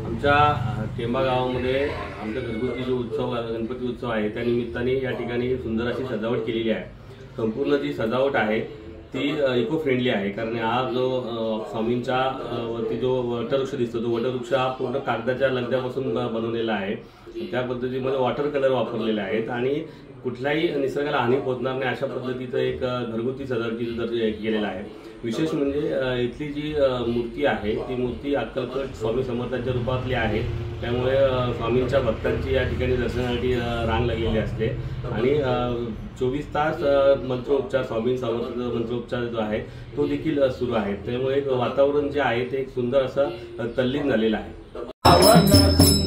आमच्या टेंबा गावामध्ये आमच्या घरगुती जो उत्सव गणपती उत्सव आहे त्या निमित्ताने या ठिकाणी सुंदर अशी सजावट केलेली आहे। संपूर्ण जी सजावट आहे ती इको फ्रेंडली आहे, कारण हा जो स्वामींच्या वरती जो वटवृक्ष दिसतो तो वटवृक्ष हा पूर्ण कागदाच्या लगद्यापासून बनवलेला आहे। त्या पद्धतीमध्ये वॉटर कलर वापरलेले आहेत आणि कुठल्याही निसर्गाला हानी पोहोचणार नाही अशा पद्धतीचं एक घरगुती सजावटीचा दर्जा केलेला आहे। विशेष म्हणजे इथली जी मूर्ती आहे ती मूर्ती अक्कलकोट स्वामी समर्थांच्या रूपातली आहे, त्यामुळे स्वामींच्या भक्तांची या ठिकाणी दर्शनासाठी रांग लागलेली असते आणि 24 तास मंत्रोपचार स्वामी समर्थांचा मंत्रोपचार जो आहे तो देखील सुरू आहे। त्यामुळे वातावरण जे आहे ते एक सुंदर असं तल्लीन झालेलं आहे।